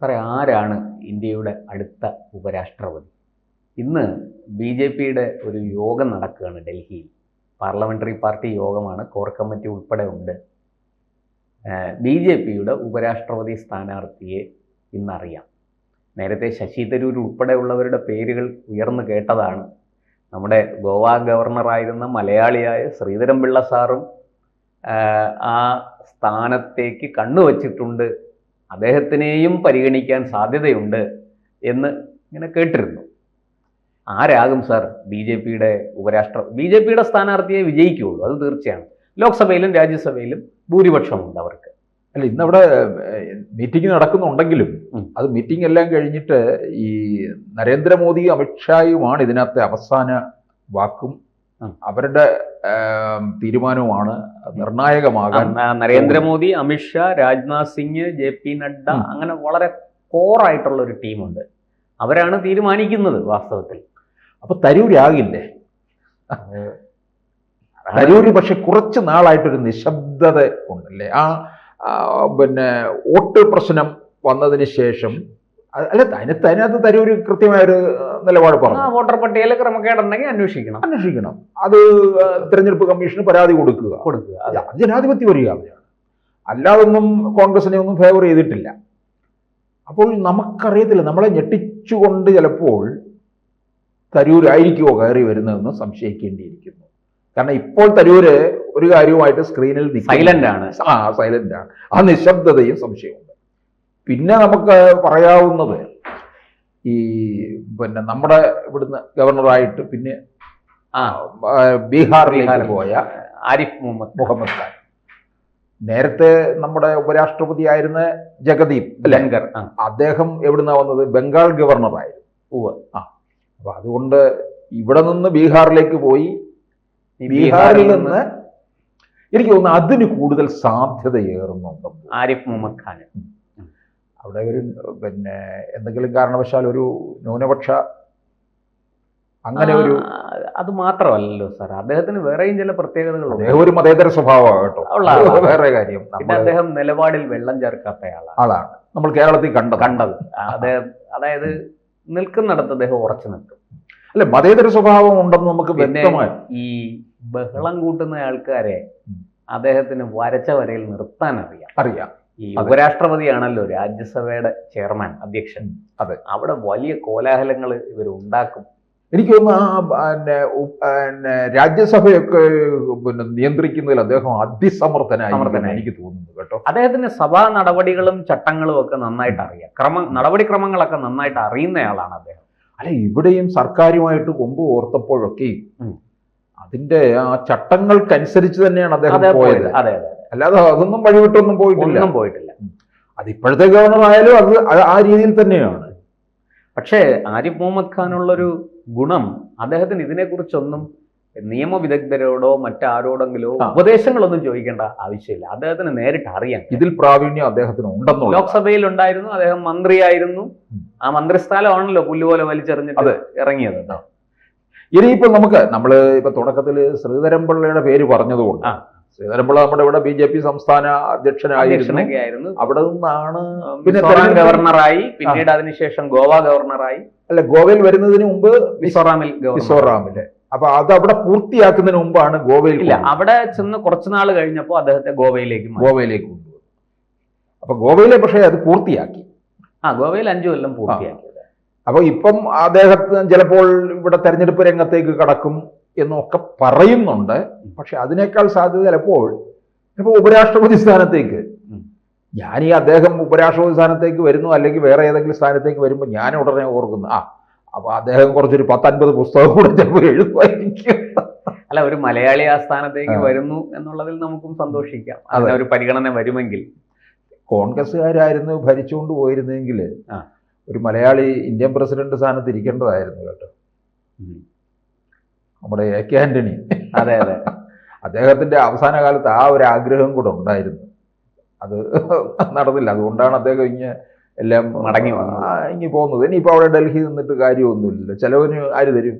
സാറേ, ആരാണ് ഇന്ത്യയുടെ അടുത്ത ഉപരാഷ്ട്രപതി? ഇന്ന് ബി ജെ പിയുടെ ഒരു യോഗം നടക്കുകയാണ് ഡൽഹിയിൽ. പാർലമെൻ്ററി പാർട്ടി യോഗമാണ്, കോർ കമ്മിറ്റി ഉൾപ്പെടെ ഉണ്ട്. ബി ജെ പിയുടെ ഉപരാഷ്ട്രപതി സ്ഥാനാർത്ഥിയെ ഇന്നറിയാം. നേരത്തെ ശശി തരൂർ ഉൾപ്പെടെയുള്ളവരുടെ പേരുകൾ ഉയർന്നു കേട്ടതാണ്. നമ്മുടെ ഗോവ ഗവർണറായിരുന്ന മലയാളിയായ ശ്രീധരൻപിള്ള സാറും ആ സ്ഥാനത്തേക്ക് കണ്ണുവച്ചിട്ടുണ്ട്, അദ്ദേഹത്തിനെയും പരിഗണിക്കാൻ സാധ്യതയുണ്ട് എന്ന് ഇങ്ങനെ കേട്ടിരുന്നു. ആരാകും സാർ ബി ജെ പിയുടെ സ്ഥാനാർത്ഥിയെ വിജയിക്കുകയുള്ളൂ, അത് തീർച്ചയാണ്. ലോക്സഭയിലും രാജ്യസഭയിലും ഭൂരിപക്ഷമുണ്ട് അവർക്ക്. അല്ല, ഇന്നവിടെ മീറ്റിംഗ് നടക്കുന്നുണ്ടെങ്കിലും അത് മീറ്റിംഗ് എല്ലാം കഴിഞ്ഞിട്ട് ഈ നരേന്ദ്രമോദി അമിത്ഷായുമാണ് ഇതിനകത്തെ അവസാന വാക്കും അവരുടെ തീരുമാനവുമാണ് നിർണായകമാകാൻ. നരേന്ദ്രമോദി, അമിത്ഷാ, രാജ്നാഥ് സിംഗ്, JP നഡ്ഡ, അങ്ങനെ വളരെ കോറായിട്ടുള്ള ഒരു ടീമുണ്ട്. അവരാണ് തീരുമാനിക്കുന്നത് വാസ്തവത്തിൽ. അപ്പൊ തരൂരാകില്ലേ? തരൂര് പക്ഷെ കുറച്ച് നാളായിട്ടൊരു നിശബ്ദത ഉണ്ടല്ലേ. പിന്നെ വോട്ട് പ്രശ്നം വന്നതിന് ശേഷം അല്ല, അതിനകത്ത് തരൂര് കൃത്യമായൊരു നിലപാട് പറഞ്ഞു. വോട്ടർ പട്ടികയിൽ ക്രമക്കേടുണ്ടെങ്കിൽ അന്വേഷിക്കണം. അത് തെരഞ്ഞെടുപ്പ് കമ്മീഷന് പരാതി കൊടുക്കുക. അത് ജനാധിപത്യ മര്യാദയാണ്. അല്ലാതൊന്നും കോൺഗ്രസിനെ ഒന്നും ഫേവർ ചെയ്തിട്ടില്ല. അപ്പോൾ നമുക്കറിയത്തില്ല, നമ്മളെ ഞെട്ടിച്ചുകൊണ്ട് ചിലപ്പോൾ തരൂരായിരിക്കുമോ കയറി വരുന്നതെന്ന് സംശയിക്കേണ്ടിയിരിക്കുന്നു. കാരണം ഇപ്പോൾ തരൂര് ഒരു കാര്യവുമായിട്ട് സ്ക്രീനിൽ സൈലന്റ് ആണ്. ആ നിശബ്ദതയും സംശയമുണ്ട്. പിന്നെ നമുക്ക് പറയാവുന്നത് പിന്നെ നമ്മുടെ ഇവിടുന്ന് ഗവർണറായിട്ട് പിന്നെ ബീഹാറിലേക്ക് പോയ ആരിഫ് മുഹമ്മദ് ഖാൻ, നേരത്തെ നമ്മുടെ ഉപരാഷ്ട്രപതി ആയിരുന്ന ജഗദീപ് ധൻഖർ, അദ്ദേഹം എവിടുന്നാ വന്നത്? ബംഗാൾ ഗവർണറായിരുന്നു. അപ്പൊ അതുകൊണ്ട് ഇവിടെ നിന്ന് ബീഹാറിലേക്ക് പോയി, ബീഹാറിൽ നിന്ന് എനിക്ക് തോന്നുന്നു അതിന് കൂടുതൽ സാധ്യതയേറുന്നുണ്ട് ആരിഫ് മുഹമ്മദ് ഖാൻ. അവിടെ ഒരു പിന്നെ എന്തെങ്കിലും കാരണവശാൽ ഒരു ന്യൂനപക്ഷ അങ്ങനെ ഒരു അത് മാത്രമല്ലല്ലോ സാർ, അദ്ദേഹത്തിന് വേറെയും ചില പ്രത്യേകതകളുണ്ട്. ഒരു മതേതര സ്വഭാവമാണ് കേട്ടോ, വേറെ കാര്യം. പിന്നെ അദ്ദേഹം നിലപാടിൽ വെള്ളം ചേർക്കാത്ത ആളാണ് നമ്മൾ കേരളത്തിൽ കണ്ടത്. അതായത് നിൽക്കുന്നിടത്ത് അദ്ദേഹം ഉറച്ചു നിൽക്കും. അല്ലെ, മതേതര സ്വഭാവം ഉണ്ടെന്ന് നമുക്ക് വ്യക്തമായി. ഈ ബഹളം കൂട്ടുന്ന ആൾക്കാരെ അദ്ദേഹത്തിന് വരച്ച വരയിൽ നിർത്താൻ അറിയാം. ഈ ഉപരാഷ്ട്രപതിയാണല്ലോ രാജ്യസഭയുടെ ചെയർമാൻ, അധ്യക്ഷൻ. അതെ, അവിടെ വലിയ കോലാഹലങ്ങൾ ഇവർ ഉണ്ടാക്കും. എനിക്ക് തോന്നുന്നു രാജ്യസഭയൊക്കെ പിന്നെ നിയന്ത്രിക്കുന്നതിൽ അദ്ദേഹം അതിസമർത്ഥനായി എനിക്ക് തോന്നുന്നു കേട്ടോ. അദ്ദേഹത്തിന് സഭാ നടപടികളും ചട്ടങ്ങളും ഒക്കെ നന്നായിട്ട് അറിയാം. നടപടിക്രമങ്ങളൊക്കെ നന്നായിട്ട് അറിയുന്നയാളാണ് അദ്ദേഹം. അല്ല, ഇവിടെയും സർക്കാരുമായിട്ട് കൊമ്പ് ഓർത്തപ്പോഴൊക്കെയും അതിന്റെ ആ ചട്ടങ്ങൾക്കനുസരിച്ച് തന്നെയാണ് അദ്ദേഹം പോയത്. അല്ലാതെ അതൊന്നും വഴിവിട്ടൊന്നും പോയിട്ടില്ല. അത് ഇപ്പോഴത്തെ ഗവർണർ ആയാലും അത് ആ രീതിയിൽ തന്നെയാണ്. പക്ഷേ ആരിഫ് മുഹമ്മദ് ഖാനുള്ളൊരു ഗുണം, അദ്ദേഹത്തിന് ഇതിനെക്കുറിച്ചൊന്നും നിയമവിദഗ്ധരോടോ മറ്റാരോടെങ്കിലോ ഉപദേശങ്ങളൊന്നും ചോദിക്കേണ്ട ആവശ്യമില്ല. അദ്ദേഹത്തിന് നേരിട്ട് അറിയാം. ഇതിൽ പ്രാവീണ്യം അദ്ദേഹത്തിന് ഉണ്ടെന്നോ. ലോക്സഭയിൽ ഉണ്ടായിരുന്നു, അദ്ദേഹം മന്ത്രിയായിരുന്നു. ആ മന്ത്രിസ്ഥാനമാണല്ലോ പുല്ലുപോലെ വലിച്ചെറിഞ്ഞിട്ട് ഇറങ്ങിയത്. ഇനിയിപ്പോ നമ്മൾ ഇപ്പൊ തുടക്കത്തിൽ ശ്രീധരൻപിള്ളയുടെ പേര് പറഞ്ഞതുകൊണ്ട്, ശ്രീധരൻപിള്ള നമ്മുടെ ഇവിടെ BJP സംസ്ഥാന അധ്യക്ഷനായിരുന്നു. അവിടെ നിന്നാണ് പിന്നെ ഗവർണറായി, പിന്നീട് അതിനുശേഷം ഗോവ ഗവർണറായി. അല്ല, ഗോവയിൽ വരുന്നതിന് മുമ്പ് മിസോറാമില്. അപ്പൊ അത് അവിടെ പൂർത്തിയാക്കുന്നതിന് മുമ്പാണ് ഗോവയിൽ. ഇല്ല, അവിടെ ചെന്ന് കുറച്ചുനാൾ കഴിഞ്ഞപ്പോൾ അദ്ദേഹത്തെ ഗോവയിലേക്ക് കൊണ്ടുവന്നു. അപ്പൊ ഗോവയിലെ പക്ഷേ അത് പൂർത്തിയാക്കി. ഗോവയിൽ 5 കൊല്ലം പൂർത്തിയാക്കി. അപ്പൊ ഇപ്പം അദ്ദേഹത്തിന് ചിലപ്പോൾ ഇവിടെ തെരഞ്ഞെടുപ്പ് രംഗത്തേക്ക് കടക്കും എന്നൊക്കെ പറയുന്നുണ്ട്. പക്ഷെ അതിനേക്കാൾ സാധ്യത ചിലപ്പോൾ ഉപരാഷ്ട്രപതി സ്ഥാനത്തേക്ക്, അദ്ദേഹം ഉപരാഷ്ട്രപതി സ്ഥാനത്തേക്ക് വരുന്നു അല്ലെങ്കിൽ വേറെ ഏതെങ്കിലും സ്ഥാനത്തേക്ക് വരുമ്പോൾ ഞാൻ ഉടനെ ഓർക്കുന്നു, അപ്പൊ അദ്ദേഹം കുറച്ചൊരു 10-50 പുസ്തകം കൂടെ ചിലപ്പോൾ എഴുതുമായിരിക്കും. അല്ല, ഒരു മലയാളി ആ സ്ഥാനത്തേക്ക് വരുന്നു എന്നുള്ളതിൽ നമുക്കും സന്തോഷിക്കാം. അതിന് ഒരു പരിഗണന വരുമെങ്കിൽ. കോൺഗ്രസ്സുകാരായിരുന്നു ഭരിച്ചുകൊണ്ട് പോയിരുന്നെങ്കിൽ ഒരു മലയാളി ഇന്ത്യൻ പ്രസിഡന്റ് സ്ഥാനത്ത് ഇരിക്കേണ്ടതായിരുന്നു കേട്ടോ. നമ്മുടെ AK ആന്റണി. അതെ, അദ്ദേഹത്തിന്റെ അവസാന കാലത്ത് ആ ഒരു ആഗ്രഹം കൂടെ ഉണ്ടായിരുന്നു. അത് നടന്നില്ല. അതുകൊണ്ടാണ് അദ്ദേഹം എല്ലാം ഇങ്ങി പോകുന്നത്. ഇനിയിപ്പോൾ അവിടെ ഡൽഹി നിന്നിട്ട് കാര്യമൊന്നുമില്ല. ചെലവിന് ആര് തരും?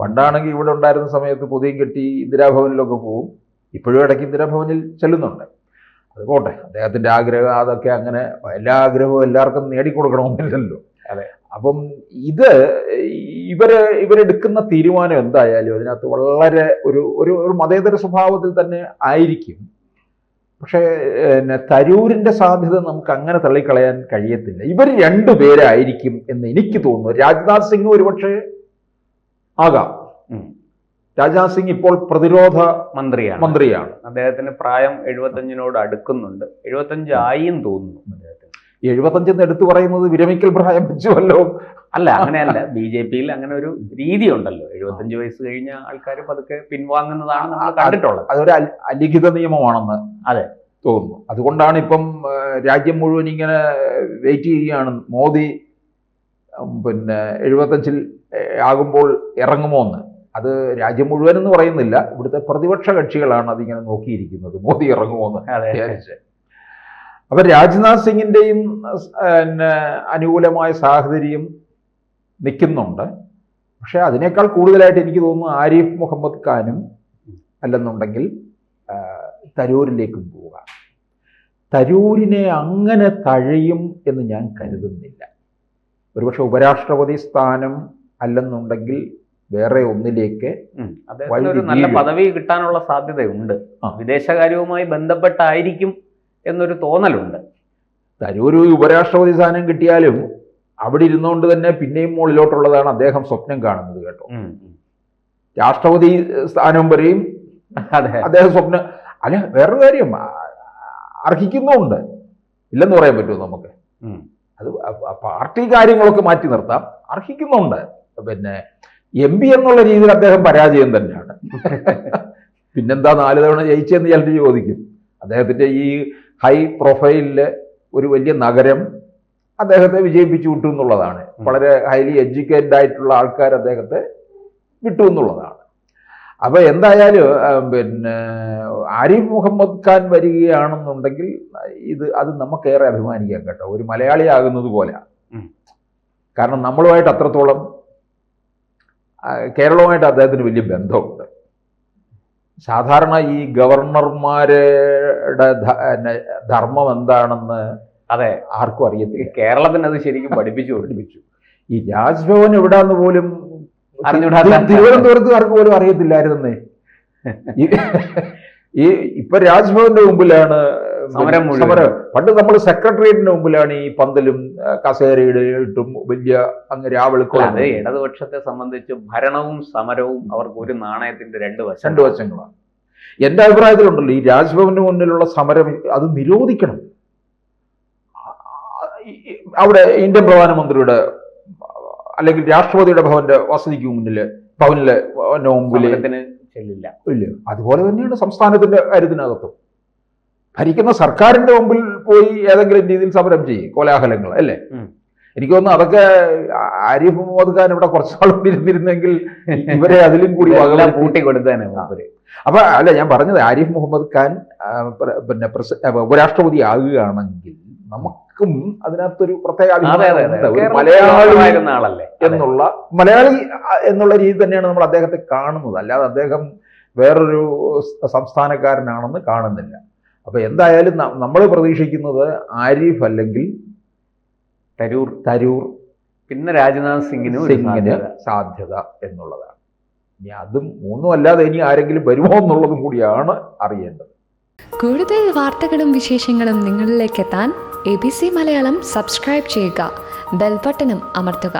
പണ്ടാണെങ്കിൽ ഇവിടെ ഉണ്ടായിരുന്ന സമയത്ത് പൊതിയും കെട്ടി ഇന്ദിരാഭവനിലൊക്കെ പോവും. ഇപ്പോഴും ഇടയ്ക്ക് ഇന്ദിരാഭവനിൽ ചെല്ലുന്നുണ്ട്. അത് പോട്ടെ, അദ്ദേഹത്തിൻ്റെ ആഗ്രഹം അതൊക്കെ അങ്ങനെ എല്ലാ ആഗ്രഹവും എല്ലാവർക്കും നേടിക്കൊടുക്കണമെന്നില്ലല്ലോ. അതെ. അപ്പം ഇവരെടുക്കുന്ന തീരുമാനം എന്തായാലും അതിനകത്ത് വളരെ ഒരു മതേതര സ്വഭാവത്തിൽ തന്നെ ആയിരിക്കും. പക്ഷേ തരൂരിൻ്റെ സാധ്യത നമുക്ക് അങ്ങനെ തള്ളിക്കളയാൻ കഴിയത്തില്ല. ഇവർ രണ്ടുപേരായിരിക്കും എന്ന് എനിക്ക് തോന്നുന്നു. രാജ്നാഥ് സിംഗ് ഒരുപക്ഷെ ആകാം. രാജ്നാഥ് സിംഗ് ഇപ്പോൾ പ്രതിരോധ മന്ത്രിയാണ്. അദ്ദേഹത്തിന് പ്രായം 75 അടുക്കുന്നുണ്ട്. 75 ആയും തോന്നുന്നു അദ്ദേഹത്തിന്. 75 എടുത്തു പറയുന്നത് വിരമിക്കൽ പ്രായം വെച്ചുവല്ലോ. അല്ല, അങ്ങനെയല്ല. BJP-യിൽ അങ്ങനെ ഒരു രീതി ഉണ്ടല്ലോ, 75 വയസ്സ് കഴിഞ്ഞ ആൾക്കാർ പതുക്കെ പിൻവാങ്ങുന്നതാണ് നമ്മൾ കണ്ടിട്ടുള്ളത്. അതൊരു അലിഖിത നിയമമാണെന്ന് അതെ തോന്നുന്നു. അതുകൊണ്ടാണ് ഇപ്പം രാജ്യം മുഴുവൻ ഇങ്ങനെ വെയിറ്റ് ചെയ്യുകയാണ് മോദി 75 ആകുമ്പോൾ ഇറങ്ങുമോ എന്ന്. അത് രാജ്യം മുഴുവൻ എന്ന് പറയുന്നില്ല, ഇവിടുത്തെ പ്രതിപക്ഷ കക്ഷികളാണ് അതിങ്ങനെ നോക്കിയിരിക്കുന്നത്, മോദി ഇറങ്ങുമോ എന്ന് വിചാരിച്ച്. അപ്പൊ രാജ്നാഥ് സിംഗിന്റെയും അനുകൂലമായ സാഹചര്യം നിൽക്കുന്നുണ്ട്. പക്ഷെ അതിനേക്കാൾ കൂടുതലായിട്ട് എനിക്ക് തോന്നുന്നു ആരിഫ് മുഹമ്മദ് ഖാനും അല്ലെന്നുണ്ടെങ്കിൽ തരൂരിലേക്കും പോവുക. തരൂരിനെ അങ്ങനെ തഴയും എന്ന് ഞാൻ കരുതുന്നില്ല. ഒരുപക്ഷെ ഉപരാഷ്ട്രപതി സ്ഥാനം അല്ലെന്നുണ്ടെങ്കിൽ വേറെ ഒന്നിലേക്ക് ഒരു നല്ല പദവി കിട്ടാനുള്ള സാധ്യതയുണ്ട്. വിദേശകാര്യവുമായി ബന്ധപ്പെട്ടായിരിക്കും എന്നൊരു തോന്നലുണ്ട്. തരൂര് ഉപരാഷ്ട്രപതി സ്ഥാനം കിട്ടിയാലും അവിടെ ഇരുന്നുകൊണ്ട് തന്നെ പിന്നെയും മുകളിലോട്ടുള്ളതാണ് അദ്ദേഹം സ്വപ്നം കാണുന്നത് കേട്ടോ. രാഷ്ട്രപതി സ്ഥാനം വരെയും അദ്ദേഹം സ്വപ്നം. അല്ല, വേറൊരു കാര്യം അർഹിക്കുന്നുണ്ട്, ഇല്ലെന്ന് പറയാൻ പറ്റുമോ നമുക്ക്? അത് പാർട്ടി കാര്യങ്ങളൊക്കെ മാറ്റി നിർത്താം, അർഹിക്കുന്നുണ്ട്. പിന്നെ MP എന്നുള്ള രീതിയിൽ അദ്ദേഹം പരാജയം തന്നെയാണ്. പിന്നെന്താ 4 തവണ ജയിച്ചെന്ന് ചിലർ ചോദിക്കും. അദ്ദേഹത്തിൻ്റെ ഈ ഹൈ പ്രൊഫൈലില് ഒരു വലിയ നഗരം അദ്ദേഹത്തെ വിജയിപ്പിച്ചു വിട്ടു എന്നുള്ളതാണ്. വളരെ ഹൈലി എഡ്യൂക്കേറ്റഡ് ആയിട്ടുള്ള ആൾക്കാർ അദ്ദേഹത്തെ വിട്ടു എന്നുള്ളതാണ്. അപ്പോൾ എന്തായാലും ആരിഫ് മുഹമ്മദ് ഖാൻ വരികയാണെന്നുണ്ടെങ്കിൽ അത് നമുക്കേറെ അഭിമാനിക്കാം കേട്ടോ, ഒരു മലയാളി ആകുന്നത് പോലെ. കാരണം നമ്മളുമായിട്ട് അത്രത്തോളം കേരളവുമായിട്ട് അദ്ദേഹത്തിന് വലിയ ബന്ധമുണ്ട്. സാധാരണ ഈ ഗവർണർമാരുടെ ധർമ്മം എന്താണെന്ന് ആർക്കും അറിയത്തില്ല. കേരളത്തിന് അത് ശരിക്കും പഠിപ്പിച്ചു. ഈ രാജ്ഭവൻ എവിടാന്ന് പോലും തിരുവനന്തപുരത്തുകാർക്ക് പോലും അറിയത്തില്ലായിരുന്നേ. ഇപ്പൊ രാജ്ഭവന്റെ മുമ്പിലാണ് സമരം. പണ്ട് നമ്മൾ സെക്രട്ടേറിയറ്റിന്റെ മുമ്പിലാണ് ഈ പന്തലും കസേരയിടും വലിയ അങ്ങ് രാവിളക്കുള്ള. അത് ഇടതുപക്ഷത്തെ സംബന്ധിച്ച് ഭരണവും സമരവും അവർക്ക് ഒരു നാണയത്തിന്റെ രണ്ട് വശങ്ങളാണ്. എന്റെ അഭിപ്രായത്തിലുണ്ടല്ലോ, ഈ രാജ്ഭവന് മുന്നിലുള്ള സമരം അത് നിരോധിക്കണം. അവിടെ ഇന്ത്യൻ പ്രധാനമന്ത്രിയുടെ അല്ലെങ്കിൽ രാഷ്ട്രപതിയുടെ വസതിക്ക് ഭവനിലെ മുമ്പില് ചെല്ലില്ല. ഇല്ല. അതുപോലെ തന്നെയാണ് സംസ്ഥാനത്തിന്റെ കാര്യത്തിനകത്തും. ഭരിക്കുന്ന സർക്കാരിന്റെ മുമ്പിൽ പോയി ഏതെങ്കിലും രീതിയിൽ സമരം ചെയ്യും, കോലാഹലങ്ങൾ അല്ലേ. എനിക്ക് തോന്നുന്നു അതൊക്കെ ആരിഫ് മുഹമ്മദ് ഖാൻ ഇവിടെ കുറച്ചാൾ ഇരുന്നിരുന്നെങ്കിൽ ഇവരെ അതിലും കൂടി കൂട്ടി കൊടുത്തേനെ. അപ്പൊ അല്ല, ഞാൻ പറഞ്ഞത് ആരിഫ് മുഹമ്മദ് ഖാൻ പിന്നെ ഉപരാഷ്ട്രപതി ആകുകയാണെങ്കിൽ നമുക്കും അതിനകത്തൊരു പ്രത്യേക മലയാളി എന്നുള്ള രീതി തന്നെയാണ് നമ്മൾ അദ്ദേഹത്തെ കാണുന്നത്. അല്ലാതെ അദ്ദേഹം വേറൊരു സംസ്ഥാനക്കാരനാണെന്ന് കാണുന്നില്ല. അപ്പൊ എന്തായാലും നമ്മൾ പ്രതീക്ഷിക്കുന്നത് ആരിഫ് അല്ലെങ്കിൽ തരൂർ പിന്നെ രാജ്നാഥ് സിംഗിന് സാധ്യത എന്നുള്ളതാണ്. ഇനി അതും മൂന്നും അല്ലാതെ ഇനി ആരെങ്കിലും വരുമോ എന്നുള്ളതും കൂടിയാണ് അറിയേണ്ടത്. കൂടുതൽ വാർത്തകളും വിശേഷങ്ങളും നിങ്ങളിലേക്ക് എത്താൻ ABC മലയാളം സബ്സ്ക്രൈബ് ചെയ്യുക, ബെൽ ബട്ടണും അമർത്തുക.